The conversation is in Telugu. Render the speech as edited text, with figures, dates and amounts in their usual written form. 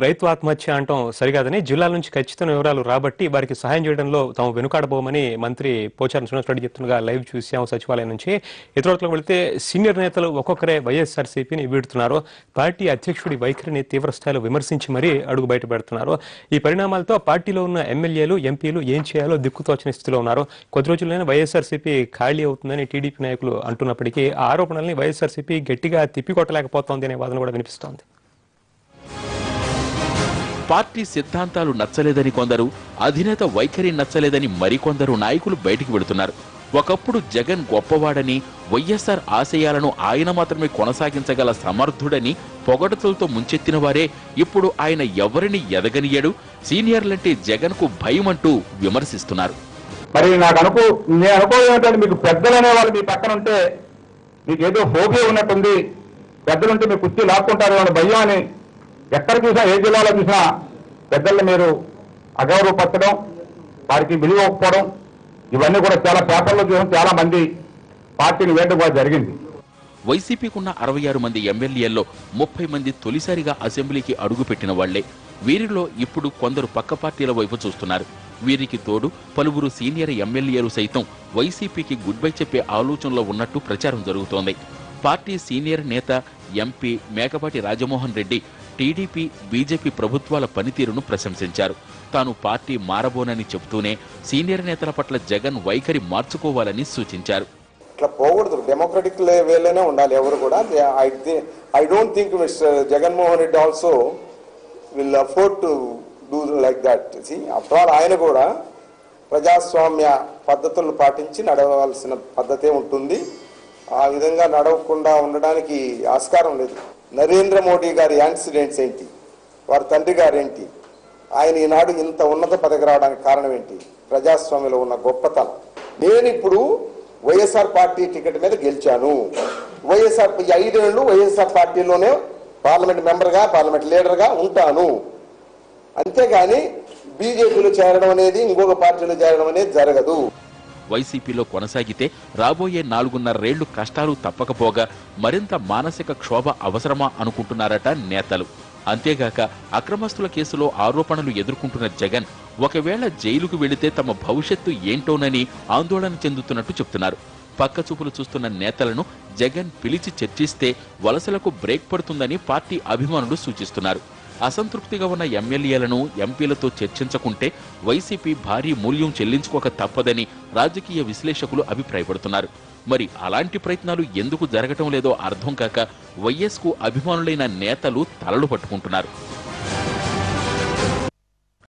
రైతు ఆత్మహత్య అంటాం సరికాదని జిల్లాల నుంచి ఖచ్చితమైన వివరాలు రాబట్టి వారికి సహాయం చేయడంలో తాము వెనుకాడబోమని మంత్రి పోచారం శ్రీనివాసరెడ్డి చెప్తుండగా లైవ్ చూసాం సచివాలయం నుంచి. ఇతరులకు వెళితే సీనియర్ నేతలు ఒక్కొక్కరే వైఎస్ఆర్సీపీని వీడుతున్నారు. పార్టీ అధ్యక్షుడి వైఖరిని తీవ్రస్థాయిలో విమర్శించి మరీ అడుగు బయట పెడుతున్నారు. ఈ పరిణామాలతో పార్టీలో ఉన్న ఎమ్మెల్యేలు ఎంపీలు ఏం చేయాలో దిక్కుతోచని స్థితిలో ఉన్నారు. కొద్ది రోజుల్లోనే వైఎస్ఆర్సీపీ ఖాళీ అవుతుందని టీడీపీ నాయకులు అంటున్నప్పటికీ ఆ ఆరోపణల్ని వైఎస్ఆర్సీపీ గట్టిగా తిప్పికొట్టలేకపోతోంది అనే వాదన కూడా వినిపిస్తోంది. పార్టీ సిద్ధాంతాలు నచ్చలేదని కొందరు, అధినేత వైఖరి నచ్చలేదని మరికొందరు నాయకులు బయటికి వెళుతున్నారు. ఒకప్పుడు జగన్ గొప్పవాడని, వైఎస్ఆర్ ఆశయాలను ఆయన మాత్రమే కొనసాగించగల సమర్థుడని పొగడతలతో ముంచెత్తిన వారే ఇప్పుడు ఆయన ఎవరిని ఎదగనియడు, సీనియర్లంటే జగన్ కు భయమంటూ విమర్శిస్తున్నారు. మరి నేను అనుకోవడం మీకు పెద్దలు అనేవాళ్ళు మీ పక్కన ఉంటే మీకు ఏదో ఫోబియా ఉన్నట్టుంది, పెద్దలుంటే మీ కుర్చీ లాక్కుంటారు అనే భయం అని ఎక్కడ చూసినా ఏ జిల్లాలో చూసినా పెద్దల్ని మీరు అగౌరవపరచడం, వారికి విలువకపోవడం, ఇవన్నీ కూడా చాలా పేపర్లో చూసిన చాలా మంది పార్టీని వేయడం కూడా జరిగింది. వైసీపీకున్న 66 మంది ఎమ్మెల్యేల్లో 30 మంది తొలిసారిగా అసెంబ్లీకి అడుగుపెట్టిన వాళ్లే. వీరిలో ఇప్పుడు కొందరు పక్క పార్టీల వైపు చూస్తున్నారు. వీరికి తోడు పలువురు సీనియర్ ఎమ్మెల్యేలు సైతం వైసీపీకి గుడ్ బై చెప్పే ఆలోచనలో ఉన్నట్టు ప్రచారం జరుగుతోంది. పార్టీ సీనియర్ నేత MP Mekapati Rajamohan Reddy TDP, BJP ప్రభుత్వాల పనితీరును ప్రశంసించారు. తాను పార్టీ మారబోనని చెబుతూనే సీనియర్ నేతల పట్ల జగన్ వైఖరి మార్చుకోవాలని సూచించారు. ఇట్లా పోకూడదు, డెమోక్రటిక్ వేలోనే ఉండాలి ఎవరు కూడా. I don't think mister Jaganmohan Reddy also will afford to do like that. After all ఆయన కూడా ప్రజాస్వామ్య పద్ధతులను పాటించి నడవలసిన పద్ధతే ఉంటుంది. ఆ విధంగా నడవకుండా ఉండడానికి ఆస్కారం లేదు. నరేంద్ర మోడీ గారి యాక్సిడెంట్స్ ఏంటి, వారి తండ్రి గారు ఏంటి, ఆయన ఈనాడు ఇంత ఉన్నత పదవి రావడానికి కారణం ఏంటి? ప్రజాస్వామ్యంలో ఉన్న గొప్పతనం. నేను ఇప్పుడు వైఎస్ఆర్ పార్టీ టికెట్ మీద గెలిచాను. వైఎస్ఆర్ 5 ఏళ్ళు వైఎస్ఆర్ పార్టీలోనే పార్లమెంట్ మెంబర్గా, పార్లమెంట్ లీడర్గా ఉంటాను. అంతేగాని బీజేపీలో చేరడం అనేది, ఇంకొక పార్టీలో చేరడం అనేది జరగదు. వైసీపీలో కొనసాగితే రాబోయే 4.5 ఏళ్లు కష్టాలు తప్పకపోగా మరింత మానసిక క్షోభ అవసరమా అనుకుంటున్నారట నేతలు. అంతేగాక అక్రమస్తుల కేసులో ఆరోపణలు ఎదుర్కొంటున్న జగన్ ఒకవేళ జైలుకు వెళితే తమ భవిష్యత్తు ఏంటోనని ఆందోళన చెందుతున్నట్టు చెప్తున్నారు. పక్కచూపులు చూస్తున్న నేతలను జగన్ పిలిచి చర్చిస్తే వలసలకు బ్రేక్ పడుతుందని పార్టీ అభిమానులు సూచిస్తున్నారు. అసంతృప్తిగా ఉన్న ఎమ్మెల్యేలను ఎంపీలతో చర్చించకుంటే వైసీపీ భారీ మూల్యం చెల్లించుకోక తప్పదని రాజకీయ విశ్లేషకులు అభిప్రాయపడుతున్నారు. మరి అలాంటి ప్రయత్నాలు ఎందుకు జరగటం లేదో అర్థం కాక వైఎస్కు అభిమానులైన నేతలు తలలు పట్టుకుంటున్నారు.